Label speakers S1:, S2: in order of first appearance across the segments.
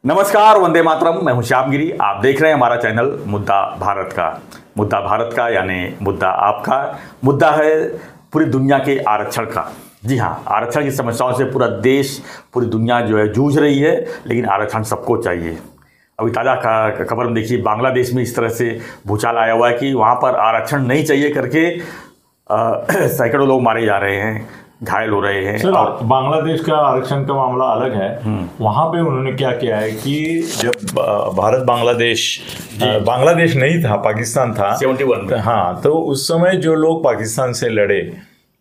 S1: नमस्कार, वंदे मातरम। मैं हूं श्यामगिरी। आप देख रहे हैं हमारा चैनल मुद्दा भारत का। मुद्दा भारत का यानी मुद्दा आपका। मुद्दा है पूरी दुनिया के आरक्षण का। जी हाँ, आरक्षण की समस्याओं से पूरा देश, पूरी दुनिया जो है जूझ रही है, लेकिन आरक्षण सबको चाहिए। अभी ताज़ा खबर में देखिए, बांग्लादेश में इस तरह से भूचाल आया हुआ है कि वहाँ पर आरक्षण नहीं चाहिए करके सैकड़ों लोग मारे जा रहे हैं, घायल हो रहे हैं।
S2: सर, और बांग्लादेश का आरक्षण का मामला अलग है। वहां पे उन्होंने क्या किया है कि जब भारत बांग्लादेश नहीं था, पाकिस्तान था
S1: 71 में।
S2: हाँ, तो उस समय जो लोग पाकिस्तान से लड़े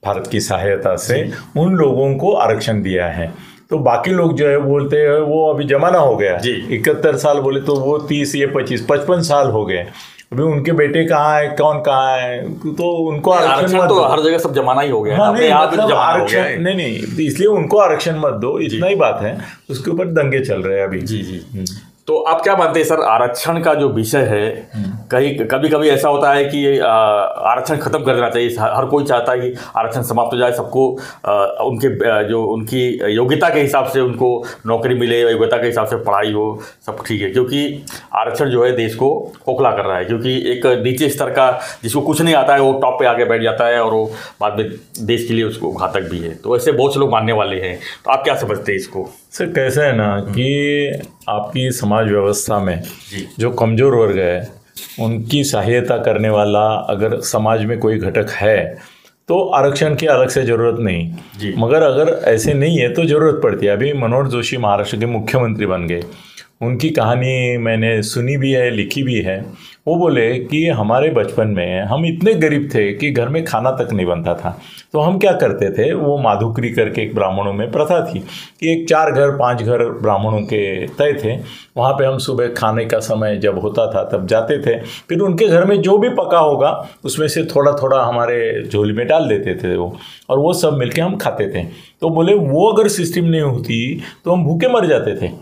S2: भारत की सहायता से, उन लोगों को आरक्षण दिया है। तो बाकी लोग जो है बोलते हैं वो अभी जमाना हो गया। 71 साल बोले तो वो 30 ये 55 साल हो गए। अभी उनके बेटे कहाँ है, कौन कहाँ है, तो उनको
S1: आरक्षण तो हर जगह सब जमाना ही हो गया।
S2: हाँ, नहीं, मतलब आरक्षण नहीं, इसलिए उनको आरक्षण मत दो, इतना ही बात है। उसके ऊपर दंगे चल रहे हैं अभी।
S1: जी। तो आप क्या मानते हैं सर, आरक्षण का जो विषय है, कभी कभी ऐसा होता है कि आरक्षण खत्म कर देना चाहिए। हर कोई चाहता है कि आरक्षण समाप्त हो जाए, सबको उनकी योग्यता के हिसाब से उनको नौकरी मिले, योग्यता के हिसाब से पढ़ाई हो, सब ठीक है। क्योंकि आरक्षण जो है देश को खोखला कर रहा है। क्योंकि एक नीचे स्तर का जिसको कुछ नहीं आता है वो टॉप पे आके बैठ जाता है, और वो बाद में देश के लिए उसको घातक भी है। तो ऐसे बहुत से लोग मानने वाले हैं। तो आप क्या समझते हैं इसको?
S2: सर, कैसा है ना कि आपकी समाज व्यवस्था में जो कमज़ोर वर्ग है उनकी सहायता करने वाला अगर समाज में कोई घटक है तो आरक्षण की अलग से ज़रूरत नहीं। मगर अगर ऐसे नहीं है तो ज़रूरत पड़ती है। अभी मनोहर जोशी महाराष्ट्र के मुख्यमंत्री बन गए, उनकी कहानी मैंने सुनी भी है, लिखी भी है। वो बोले कि हमारे बचपन में हम इतने गरीब थे कि घर में खाना तक नहीं बनता था। तो हम क्या करते थे, वो माधुकरी करके एक ब्राह्मणों में प्रथा थी कि एक 4 घर 5 घर ब्राह्मणों के तय थे। वहाँ पे हम सुबह खाने का समय जब होता था तब जाते थे। फिर उनके घर में जो भी पका होगा उसमें से थोड़ा थोड़ा हमारे झोली में डाल देते थे वो, और वो सब मिलके हम खाते थे। तो बोले वो अगर सिस्टम नहीं होती तो हम भूखे मर जाते थे।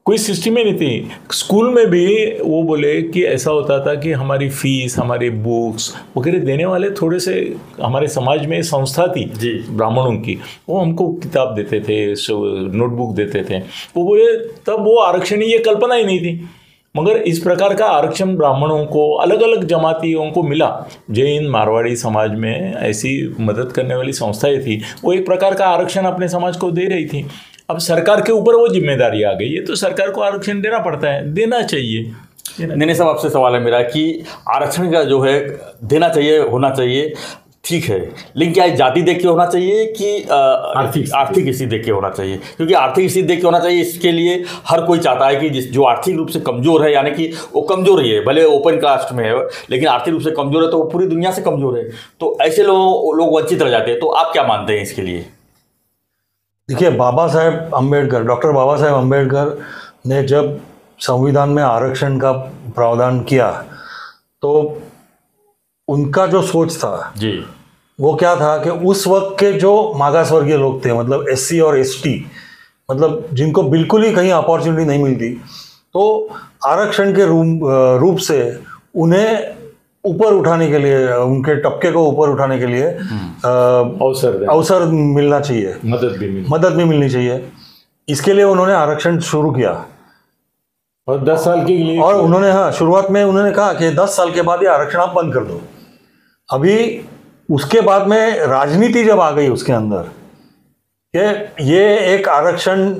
S2: कोई सिस्टम ही नहीं थी। स्कूल में भी वो बोले कि ऐसा होता था कि हमारी फीस, हमारे बुक्स वगैरह देने वाले थोड़े से हमारे समाज में संस्था थी ब्राह्मणों की, वो हमको किताब देते थे, नोटबुक देते थे। वो बोले तब वो आरक्षण ये कल्पना ही नहीं थी। मगर इस प्रकार का आरक्षण ब्राह्मणों को, अलग अलग जमातियों को मिला। जैन मारवाड़ी समाज में ऐसी मदद करने वाली संस्थाएं थी, वो एक प्रकार का आरक्षण अपने समाज को दे रही थी। अब सरकार के ऊपर वो जिम्मेदारी आ गई है, तो सरकार को आरक्षण देना पड़ता है, देना चाहिए।
S1: नहीं साहब, आपसे सवाल है मेरा कि आरक्षण का जो है देना चाहिए, होना चाहिए, ठीक है, लेकिन क्या जाति देख के होना चाहिए कि आर्थिक स्थिति देख के होना चाहिए? क्योंकि आर्थिक स्थिति देख के होना चाहिए, इसके लिए हर कोई चाहता है कि जो आर्थिक रूप से कमज़ोर है, यानी कि वो कमज़ोर ही है, भले ओपन कास्ट में है, लेकिन आर्थिक रूप से कमज़ोर है तो वो पूरी दुनिया से कमज़ोर है। तो ऐसे लोग वंचित रह जाते हैं। तो आप क्या मानते हैं इसके लिए?
S3: देखिए, डॉक्टर बाबा साहेब अम्बेडकर ने जब संविधान में आरक्षण का प्रावधान किया तो उनका जो सोच था वो क्या था कि उस वक्त के जो मागासवर्गीय लोग थे, मतलब एससी और एसटी, मतलब जिनको बिल्कुल ही कहीं अपॉर्चुनिटी नहीं मिलती, तो आरक्षण के रूप से उन्हें ऊपर उठाने के लिए, उनके तबके को ऊपर उठाने के लिए अवसर मिलना चाहिए, मदद भी मिलनी चाहिए। इसके लिए उन्होंने आरक्षण शुरू किया,
S2: और 10 साल के लिए,
S3: और उन्होंने शुरुआत में उन्होंने कहा कि 10 साल के बाद ये आरक्षण आप बंद कर दो। अभी उसके बाद में राजनीति जब आ गई उसके अंदर, कि ये एक आरक्षण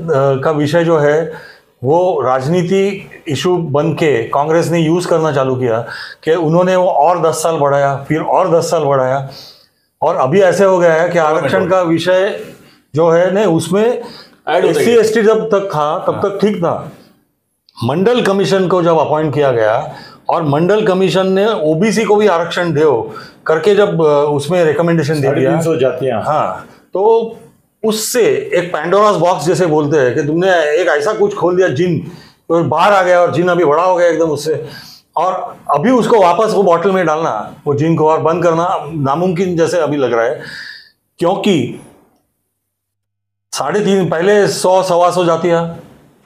S3: का विषय जो है वो राजनीति इशू बन के कांग्रेस ने यूज़ करना चालू किया कि उन्होंने वो और 10 साल बढ़ाया, फिर और 10 साल बढ़ाया, और अभी ऐसे हो गया है कि आरक्षण का विषय जो है ना, उसमें एससी एसटी जब तक था तब तक ठीक था। मंडल कमीशन को जब अपॉइंट किया गया और मंडल कमीशन ने ओबीसी को भी आरक्षण दो करके जब उसमें रिकमेंडेशन दे दिया,
S2: 350 जातियां,
S3: हाँ, तो उससे एक पैंडोरास बॉक्स जैसे बोलते हैं कि तुमने एक ऐसा कुछ खोल दिया, जिन तो बाहर आ गया, और जिन अभी बड़ा हो गया एकदम उससे, और अभी उसको वापस वो बॉटल में डालना, वो जिन को और बंद करना नामुमकिन जैसे अभी लग रहा है। क्योंकि 3.5 पहले 100-125 जातियां,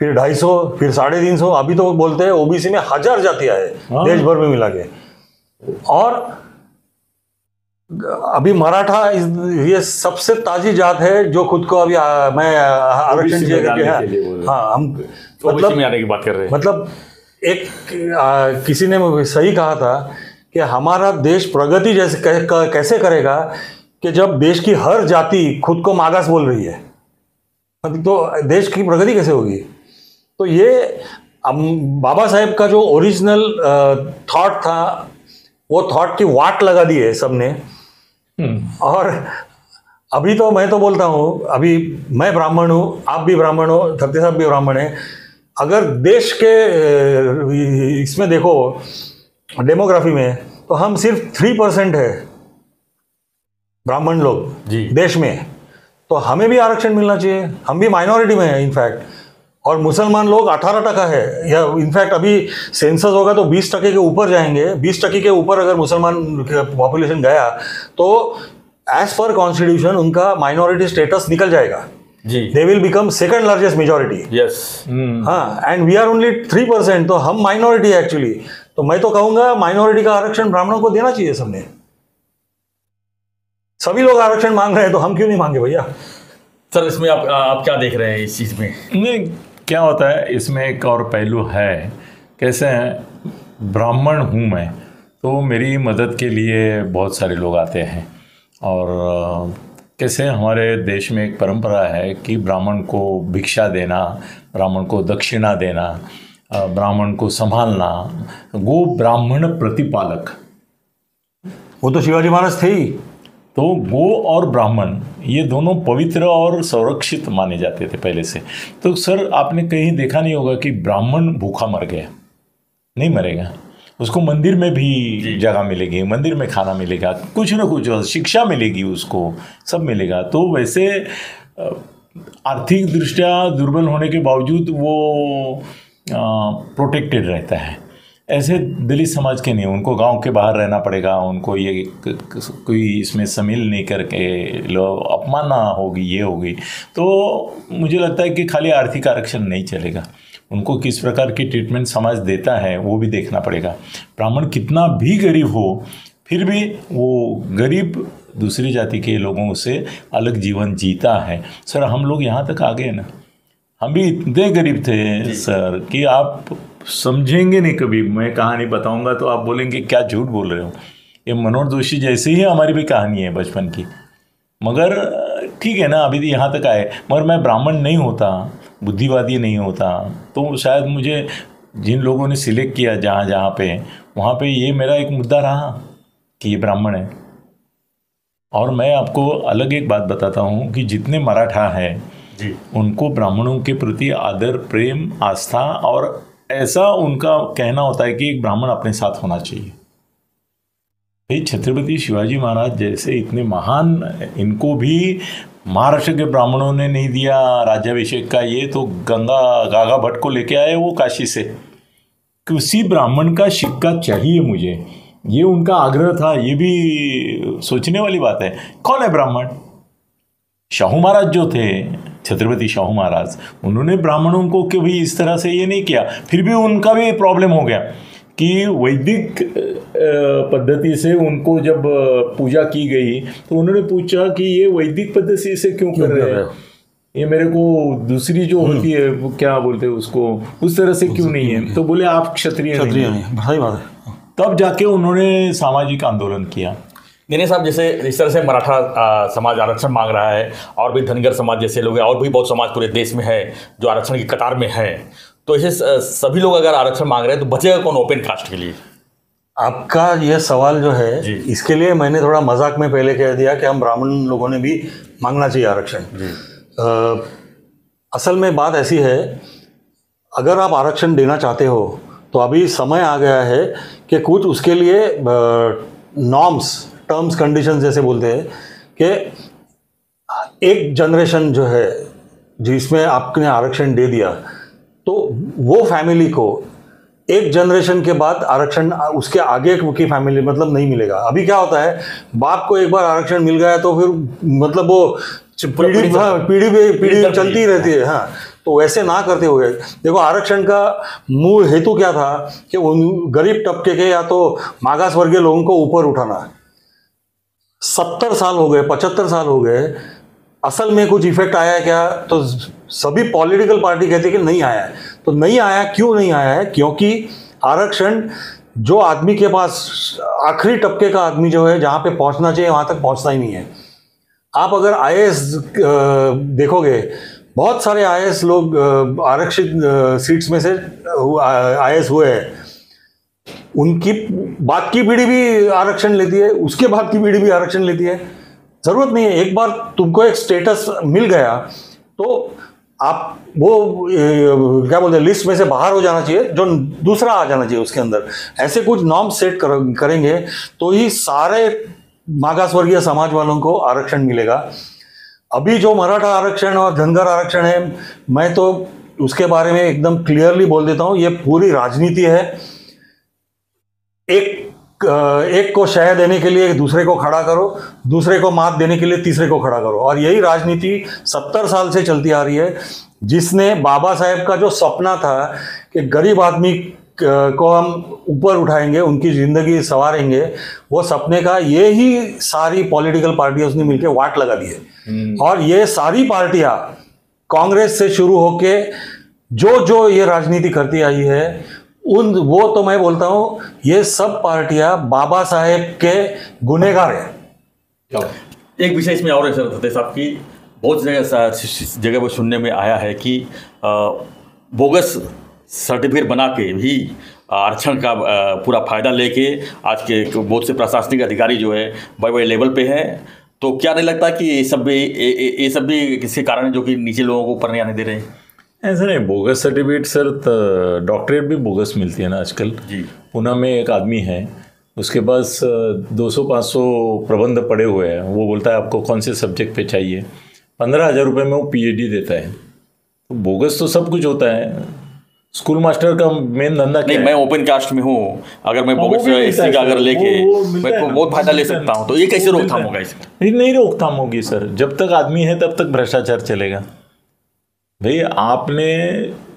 S3: फिर 250, फिर 350, अभी तो बोलते हैं ओबीसी में 1000 जातियां है देश भर में मिला के। और अभी मराठा ये सबसे ताजी जात है जो खुद को अभी मैं आरक्षण चाहिए करके, हाँ, हम
S1: ओबीसी में आने की बात कर रहे हैं।
S3: मतलब एक किसी ने सही कहा था कि हमारा देश प्रगति जैसे कैसे करेगा कि जब देश की हर जाति खुद को मागास बोल रही है, मतलब तो देश की प्रगति कैसे होगी। तो ये बाबा साहेब का जो ओरिजिनल थॉट था, वो थॉट की वाट लगा दी है सबने। और अभी तो मैं तो बोलता हूँ, अभी मैं ब्राह्मण हूँ, आप भी ब्राह्मण हो, खत्री साहब भी ब्राह्मण है। अगर देश के इसमें देखो डेमोग्राफी में, तो हम सिर्फ 3% है ब्राह्मण लोग देश में, तो हमें भी आरक्षण मिलना चाहिए। हम भी माइनॉरिटी में है इनफैक्ट, और मुसलमान लोग 18% है, या इनफैक्ट अभी सेंसस होगा तो 20% के ऊपर जाएंगे। 20% के ऊपर अगर मुसलमान पॉपुलेशन गया तो एज पर कॉन्स्टिट्यूशन उनका माइनॉरिटी स्टेटस निकल जाएगा जी। They will become second largest majority.
S1: Yes.
S3: हाँ, एंड वी आर ओनली 3%, तो हम माइनॉरिटी है एक्चुअली। तो मैं तो कहूंगा माइनॉरिटी का आरक्षण ब्राह्मणों को देना चाहिए सबने। सभी लोग आरक्षण मांग रहे हैं तो हम क्यों नहीं मांगे भैया।
S1: सर इसमें आप क्या देख रहे हैं इस चीज़ में?
S2: नहीं, क्या होता है इसमें एक और पहलू है। कैसे हैं, ब्राह्मण हूँ मैं, तो मेरी मदद के लिए बहुत सारे लोग आते हैं। और कैसे हमारे देश में एक परंपरा है कि ब्राह्मण को भिक्षा देना, ब्राह्मण को दक्षिणा देना, ब्राह्मण को संभालना, वो ब्राह्मण प्रतिपालक,
S3: वो तो शिवाजी महाराज थे ही।
S2: तो गो और ब्राह्मण ये दोनों पवित्र और संरक्षित माने जाते थे पहले से। तो सर आपने कहीं देखा नहीं होगा कि ब्राह्मण भूखा मर गया, नहीं मरेगा। उसको मंदिर में भी जगह मिलेगी, मंदिर में खाना मिलेगा, कुछ ना कुछ शिक्षा मिलेगी, उसको सब मिलेगा। तो वैसे आर्थिक दृष्टया दुर्बल होने के बावजूद वो प्रोटेक्टेड रहता है। ऐसे दलित समाज के नहीं, उनको गांव के बाहर रहना पड़ेगा, उनको ये कोई इसमें शामिल नहीं करके लोग अपमानना होगी, ये होगी। तो मुझे लगता है कि खाली आर्थिक आरक्षण नहीं चलेगा, उनको किस प्रकार की ट्रीटमेंट समाज देता है वो भी देखना पड़ेगा। ब्राह्मण कितना भी गरीब हो, फिर भी वो गरीब दूसरी जाति के लोगों से अलग जीवन जीता है। सर हम लोग यहाँ तक आ गए ना, हम भी इतने गरीब थे सर कि आप समझेंगे नहीं कभी। मैं कहानी बताऊंगा तो आप बोलेंगे क्या झूठ बोल रहे हो। ये मनोहर जोशी जैसे ही हमारी भी कहानी है बचपन की। मगर ठीक है ना, अभी भी यहाँ तक आए। मगर मैं ब्राह्मण नहीं होता, बुद्धिवादी नहीं होता, तो शायद मुझे जिन लोगों ने सिलेक्ट किया जहाँ जहाँ पे, वहाँ पे ये मेरा एक मुद्दा रहा कि ये ब्राह्मण है। और मैं आपको अलग एक बात बताता हूँ कि जितने मराठा हैं जी, उनको ब्राह्मणों के प्रति आदर, प्रेम, आस्था और ऐसा उनका कहना होता है कि एक ब्राह्मण अपने साथ होना चाहिए। भाई छत्रपति शिवाजी महाराज जैसे इतने महान, इनको भी महाराष्ट्र के ब्राह्मणों ने नहीं दिया राज्याभिषेक का। ये तो गागा भट्ट को लेके आए वो काशी से, कि उसी ब्राह्मण का सिक्का चाहिए मुझे, ये उनका आग्रह था। ये भी सोचने वाली बात है। कौन है ब्राह्मण? शाहू महाराज जो थे, छत्रपति शाहू महाराज, उन्होंने ब्राह्मणों को कभी इस तरह से ये नहीं किया। फिर भी उनका भी प्रॉब्लम हो गया कि वैदिक पद्धति से उनको जब पूजा की गई तो उन्होंने पूछा कि ये वैदिक पद्धति से क्यों कर रहे हैं, ये मेरे को दूसरी जो होती है वो क्या बोलते हैं उसको, उस तरह से क्यों नहीं है। तो बोले आप क्षत्रिय नहीं।
S3: सही बात है।
S2: तब जाके उन्होंने सामाजिक आंदोलन किया।
S1: दिनेश साहब, जैसे इस तरह से मराठा समाज आरक्षण मांग रहा है, और भी धनगर समाज जैसे लोग हैं, और भी बहुत समाज पूरे देश में है जो आरक्षण की कतार में है, तो ऐसे सभी लोग अगर आरक्षण मांग रहे हैं तो बचेगा कौन ओपन कास्ट के लिए?
S3: आपका यह सवाल जो है, इसके लिए मैंने थोड़ा मजाक में पहले कह दिया कि हम ब्राह्मण लोगों ने भी मांगना चाहिए आरक्षण। असल में बात ऐसी है, अगर आप आरक्षण देना चाहते हो तो अभी समय आ गया है कि कुछ उसके लिए नॉर्म्स, टर्म्स, कंडीशंस जैसे बोलते हैं, कि एक जनरेशन जो है जिसमें आपने आरक्षण दे दिया, तो वो फैमिली को एक जनरेशन के बाद आरक्षण उसके आगे की फैमिली मतलब नहीं मिलेगा। अभी क्या होता है, बाप को एक बार आरक्षण मिल गया तो फिर मतलब वो पीढ़ी चलती रहती है। हाँ, तो वैसे ना करते हुए देखो, आरक्षण का मूल हेतु क्या था कि उन गरीब तबके के या तो मागास वर्गीय लोगों को ऊपर उठाना। 70 साल हो गए, 75 साल हो गए, असल में कुछ इफेक्ट आया है क्या? तो सभी पॉलिटिकल पार्टी कहती है कि नहीं आया है। तो नहीं आया, क्यों नहीं आया है? क्योंकि आरक्षण जो आदमी के पास, आखिरी तबके का आदमी जो है, जहाँ पे पहुँचना चाहिए वहाँ तक पहुँचता ही नहीं है। आप अगर आईएएस देखोगे, बहुत सारे आईएएस लोग आरक्षित सीट्स में से आईएएस हुए हैं। उनकी बाद की पीढ़ी भी आरक्षण लेती है, उसके बाद की पीढ़ी भी आरक्षण लेती है। जरूरत नहीं है, एक बार तुमको एक स्टेटस मिल गया तो आप वो क्या बोलते हैं, लिस्ट में से बाहर हो जाना चाहिए, जो दूसरा आ जाना चाहिए उसके अंदर। ऐसे कुछ नॉर्म सेट करेंगे तो ही सारे मागासवर्गीय समाज वालों को आरक्षण मिलेगा। अभी जो मराठा आरक्षण और धनगर आरक्षण है, मैं तो उसके बारे में एकदम क्लियरली बोल देता हूं, ये पूरी राजनीति है। एक को शह देने के लिए दूसरे को खड़ा करो, दूसरे को मात देने के लिए तीसरे को खड़ा करो, और यही राजनीति 70 साल से चलती आ रही है। जिसने बाबा साहेब का जो सपना था कि गरीब आदमी को हम ऊपर उठाएंगे, उनकी जिंदगी संवारेंगे, वो सपने का ये ही सारी पॉलिटिकल पार्टियों ने मिलकर वाट लगा दी है। और ये सारी पार्टियां कांग्रेस से शुरू होके जो ये राजनीति करती आई है, वो तो मैं बोलता हूं ये सब पार्टियां बाबा साहेब के गुनहगार हैं।
S1: एक विषय इसमें और है सर फतेह साहब की, बहुत जगह पर सुनने में आया है कि बोगस सर्टिफिकेट बना के भी आरक्षण का पूरा फायदा लेके आज के बहुत से प्रशासनिक अधिकारी जो है बड़े बड़े लेवल पे हैं। तो क्या नहीं लगता कि ये सब भी किसी कारण है जो कि नीचे लोगों को ऊपर नहीं आने दे रहे हैं?
S2: ऐसा नहीं, बोगस सर्टिफिकेट सर, डॉक्टरेट भी बोगस मिलती है ना आजकल जी। पुणे में एक आदमी है, उसके पास 200-500 प्रबंध पड़े हुए हैं, वो बोलता है आपको कौन से सब्जेक्ट पे चाहिए, 15,000 रुपये में वो पीएचडी देता है। तो बोगस तो सब कुछ होता है। स्कूल मास्टर का मेन धंधा क्या है?
S1: मैं ओपन कास्ट में हूँ, अगर मैं बोगस एससी का अगर लेके मैं बहुत फायदा ले सकता हूँ, तो ये कैसे रोकथाम होगा इसमें?
S2: नहीं रोकथाम होगी सर, जब तक आदमी है तब तक भ्रष्टाचार चलेगा। भाई आपने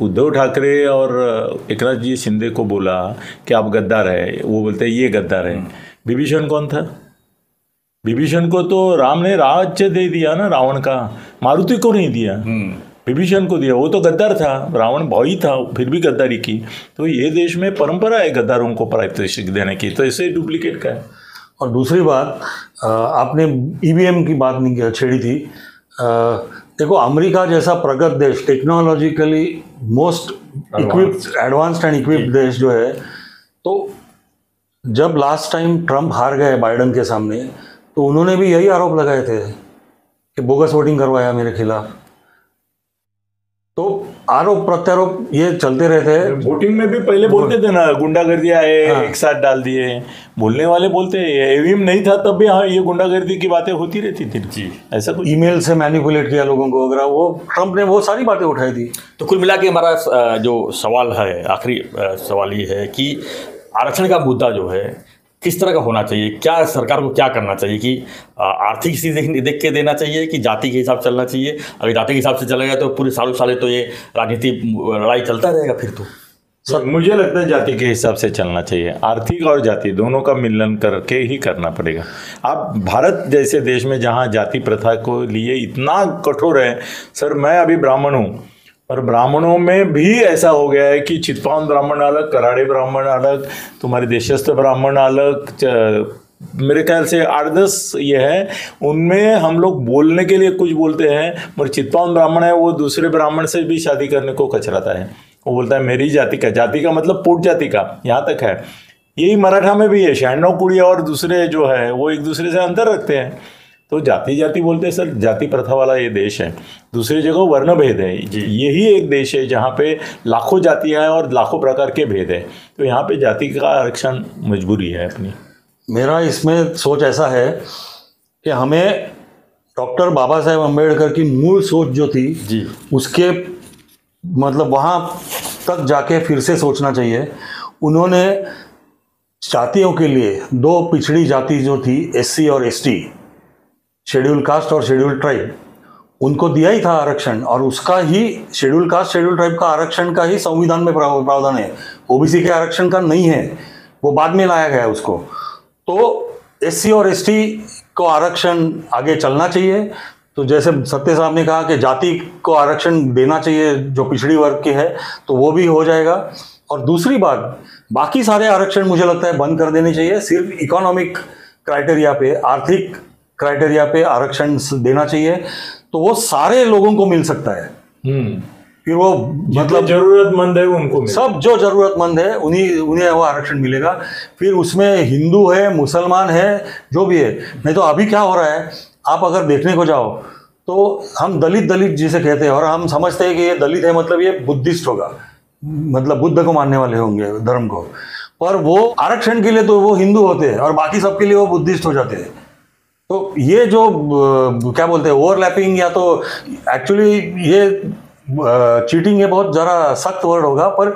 S2: उद्धव ठाकरे और एकनाथ जी शिंदे को बोला कि आप गद्दार है, वो बोलते हैं ये गद्दार है। विभीषण कौन था? विभीषण को तो राम ने राज्य दे दिया ना, रावण का, मारुति को नहीं दिया, विभीषण को दिया। वो तो गद्दार था, रावण भाई था, फिर भी गद्दारी की। तो ये देश में परंपरा है गद्दारों को पारितोषिक देने की, तो इसे डुप्लीकेट का है।
S3: और दूसरी बात, आपने ईवीएम की बात नहीं छेड़ी थी। देखो, अमेरिका जैसा प्रगत देश, technologically most equipped, advanced and equipped देश जो है, तो जब लास्ट टाइम ट्रम्प हार गए बाइडेन के सामने, तो उन्होंने भी यही आरोप लगाए थे कि बोगस वोटिंग करवाया मेरे खिलाफ। तो आरोप प्रत्यारोप ये चलते रहते हैं।
S2: वोटिंग में भी पहले बोलते थे ना, गुंडागर्दी आए, हाँ। एक साथ डाल दिए, बोलने वाले बोलते हैं। ईवीएम नहीं था तब भी हाँ ये गुंडागर्दी की बातें होती रहती थी जी। ऐसा कुछ
S3: ईमेल से मैनिपुलेट किया लोगों को, अगर वो ट्रम्प ने वो सारी बातें उठाई थी।
S1: तो कुल मिला के हमारा जो सवाल है, आखिरी सवाल ये है कि आरक्षण का मुद्दा जो है किस तरह का होना चाहिए? क्या सरकार को क्या करना चाहिए कि आर्थिक स्थिति देख के देना चाहिए कि जाति के हिसाब से चलना चाहिए? अगर जाति के हिसाब से चलेगा तो पूरे सालों साले तो ये राजनीति लड़ाई चलता रहेगा फिर तो।
S2: सर मुझे लगता है जाति के हिसाब से चलना चाहिए। आर्थिक और जाति दोनों का मिलन करके ही करना पड़ेगा। आप भारत जैसे देश में जहाँ जाति प्रथा को लिए इतना कठोर है, सर मैं अभी ब्राह्मण हूँ, और ब्राह्मणों में भी ऐसा हो गया है कि चित्पावन ब्राह्मण अलग, कराड़े ब्राह्मण अलग, तुम्हारे देशस्थ ब्राह्मण अलग, मेरे ख्याल से 8-10 ये है। उनमें हम लोग बोलने के लिए कुछ बोलते हैं, मगर चित्पावन ब्राह्मण है वो दूसरे ब्राह्मण से भी शादी करने को कचराता है। वो बोलता है मेरी जाति का मतलब पोट जाति का, यहाँ तक है। यही मराठा में भी है, 96 कुड़िया और दूसरे जो है वो एक दूसरे से अंतर रखते हैं। तो जाति बोलते हैं सर, जाति प्रथा वाला ये देश है। दूसरी जगह वर्ण भेद है, यही एक देश है जहाँ पे लाखों जातियाँ हैं और लाखों प्रकार के भेद है। तो यहाँ पे जाति का आरक्षण मजबूरी है अपनी।
S3: मेरा इसमें सोच ऐसा है कि हमें डॉक्टर बाबा साहेब अम्बेडकर की मूल सोच जो थी जी, उसके मतलब वहाँ तक जाके फिर से सोचना चाहिए। उन्होंने जातियों के लिए 2 पिछड़ी जाति जो थी, एससी और एसटी, शेड्यूल कास्ट और शेड्यूल ट्राइब, उनको दिया ही था आरक्षण, और उसका ही शेड्यूल कास्ट शेड्यूल ट्राइब का आरक्षण का ही संविधान में प्रावधान है। ओबीसी के आरक्षण का नहीं है, वो बाद में लाया गया है उसको। तो एससी और एसटी को आरक्षण आगे चलना चाहिए। तो जैसे सत्य साहब ने कहा कि जाति को आरक्षण देना चाहिए जो पिछड़ी वर्ग के है, तो वो भी हो जाएगा। और दूसरी बात, बाकी सारे आरक्षण मुझे लगता है बंद कर देने चाहिए। सिर्फ इकोनॉमिक क्राइटेरिया पे, आर्थिक क्राइटेरिया पे आरक्षण देना चाहिए, तो वो सारे लोगों को मिल सकता है। फिर वो मतलब
S2: जरूरतमंद है उनको
S3: सब जो जरूरतमंद है उन्हें वो आरक्षण मिलेगा। फिर उसमें हिंदू है, मुसलमान है, जो भी है। नहीं तो अभी क्या हो रहा है, आप अगर देखने को जाओ तो हम दलित जिसे कहते हैं, और हम समझते हैं कि ये दलित है मतलब ये बुद्धिस्ट होगा, मतलब बुद्ध को मानने वाले होंगे, धर्म को। पर वो आरक्षण के लिए तो वो हिंदू होते हैं और बाकी सबके लिए वो बुद्धिस्ट हो जाते हैं। तो ये जो क्या बोलते हैं ओवरलैपिंग, या तो एक्चुअली ये चीटिंग है, बहुत ज़रा सख्त वर्ड होगा, पर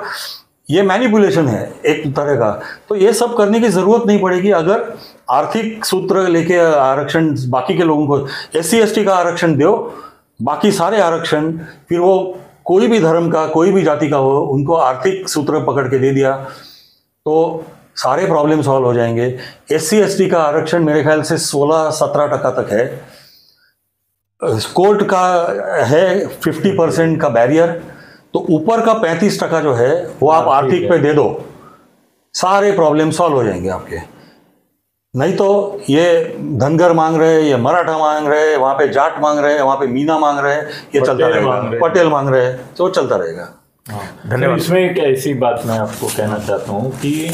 S3: ये मैनिपुलेशन है एक तरह का। तो ये सब करने की ज़रूरत नहीं पड़ेगी अगर आर्थिक सूत्र लेके आरक्षण बाकी के लोगों को, SC ST का आरक्षण दो, बाकी सारे आरक्षण फिर वो कोई भी धर्म का, कोई भी जाति का हो, उनको आर्थिक सूत्र पकड़ के दे दिया तो सारे प्रॉब्लम सॉल्व हो जाएंगे। SC ST का आरक्षण मेरे ख्याल से 16-17% तक है। कोर्ट का है 50% का बैरियर, तो ऊपर का 35% जो है वो आप आर्थिक पे दे दो, सारे प्रॉब्लम सॉल्व हो जाएंगे आपके। नहीं तो ये धनगर मांग रहे, ये मराठा मांग रहे, वहाँ पे जाट मांग रहे, वहाँ पे मीना मांग रहे, ये चलता रहेगा, पटेल मांग रहे, तो चलता रहेगा।
S2: धन्यवाद। इसमें एक ऐसी बात मैं आपको कहना चाहता हूँ कि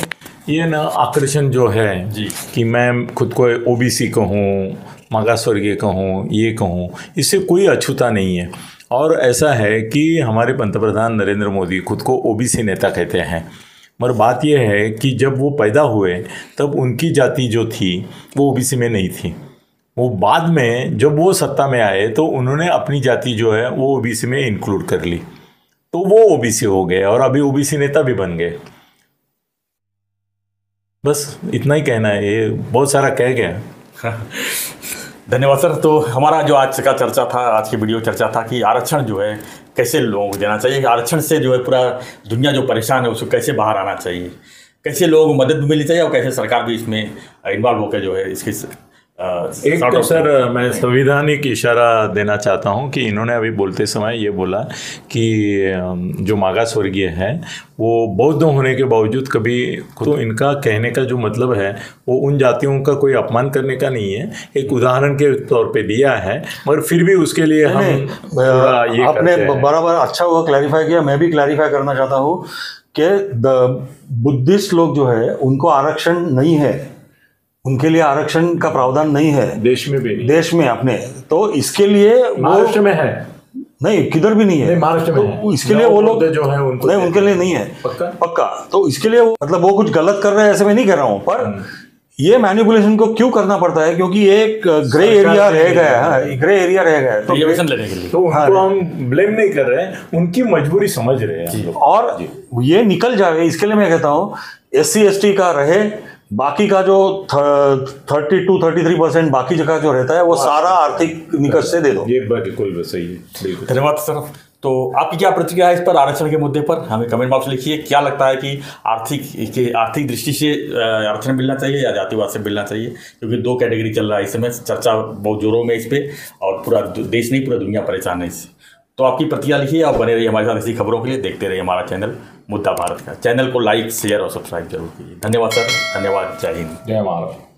S2: ये ना आकर्षण जो है जी, कि मैं खुद को OBC कहूँ, मागासवर्गीय कहूँ, ये कहूँ, इससे कोई अछूता नहीं है। और ऐसा है कि हमारे पंतप्रधान नरेंद्र मोदी खुद को OBC नेता कहते हैं, मगर बात यह है कि जब वो पैदा हुए तब उनकी जाति जो थी वो OBC में नहीं थी। वो बाद में जब वो सत्ता में आए तो उन्होंने अपनी जाति जो है वो OBC में इंक्लूड कर ली, तो वो OBC हो गए और अभी OBC नेता भी बन गए। बस इतना ही कहना है, ये बहुत सारा कह गया।
S1: धन्यवाद सर। तो हमारा जो आज का चर्चा था, आज की वीडियो चर्चा था कि आरक्षण जो है कैसे लोगों को देना चाहिए, आरक्षण से जो है पूरा दुनिया जो परेशान है उसको कैसे बाहर आना चाहिए, कैसे लोगों को मदद मिलनी चाहिए और कैसे सरकार भी इसमें इन्वॉल्व होकर जो है इसकी
S2: एक तो सर मैं संवैधानिक इशारा देना चाहता हूं कि इन्होंने अभी बोलते समय ये बोला कि जो मागासवर्गीय है वो बौद्ध होने के बावजूद कभी, तो इनका कहने का जो मतलब है वो उन जातियों का कोई अपमान करने का नहीं है, एक उदाहरण के तौर पे दिया है, मगर फिर भी उसके लिए हम ये
S3: आपने बराबर अच्छा हुआ क्लैरिफाई किया। मैं भी क्लैरिफाई करना चाहता हूँ कि बुद्धिस्ट लोग जो है उनको आरक्षण नहीं है, उनके लिए आरक्षण का प्रावधान नहीं है
S2: देश में भी,
S3: देश में अपने। तो इसके लिए
S2: महाराष्ट्र में है,
S3: नहीं किधर भी नहीं है,
S2: महाराष्ट्र में
S3: तो इसके लिए वो लोग
S2: जो है उनको
S3: नहीं, उनके लिए नहीं है पक्का। तो इसके लिए मतलब वो कुछ गलत कर रहे हैं ऐसे मैं नहीं कह रहा हूँ, पर ये मैनिपुलेशन को क्यों करना पड़ता है, क्योंकि एक ग्रे एरिया रह गया है, ग्रे एरिया रह गया है, तो
S1: लेने के लिए
S2: तो उनको हम ब्लेम नहीं कर रहे हैं, उनकी मजबूरी समझ रहे हैं
S3: और ये निकल जाए। इसके लिए मैं कहता हूँ SC ST का रहे, बाकी का जो 32-33% बाकी जगह जो रहता है वो सारा आर्थिक निकट से दे दो।
S2: ये बिल्कुल सही है।
S1: धन्यवाद सर। तो आपकी क्या प्रतिक्रिया है इस पर, आरक्षण के मुद्दे पर? हमें कमेंट बॉक्स में लिखिए। क्या लगता है कि आर्थिक दृष्टि से आरक्षण मिलना चाहिए या जातिवाद से मिलना चाहिए? क्योंकि दो कैटेगरी चल रहा है इस समय, चर्चा बहुत जोरों में इस पर, और पूरा देश नहीं पूरा दुनिया परेशान है इससे। तो आपकी प्रतिक्रिया लिखिए और बने रहिए हमारे साथ ऐसी खबरों के लिए। देखते रहिए हमारा चैनल मुद्दा भारत का। चैनल को लाइक, शेयर और सब्सक्राइब जरूर कीजिए। धन्यवाद सर, धन्यवाद। जय हिंद,
S2: जय महाराष्ट्र।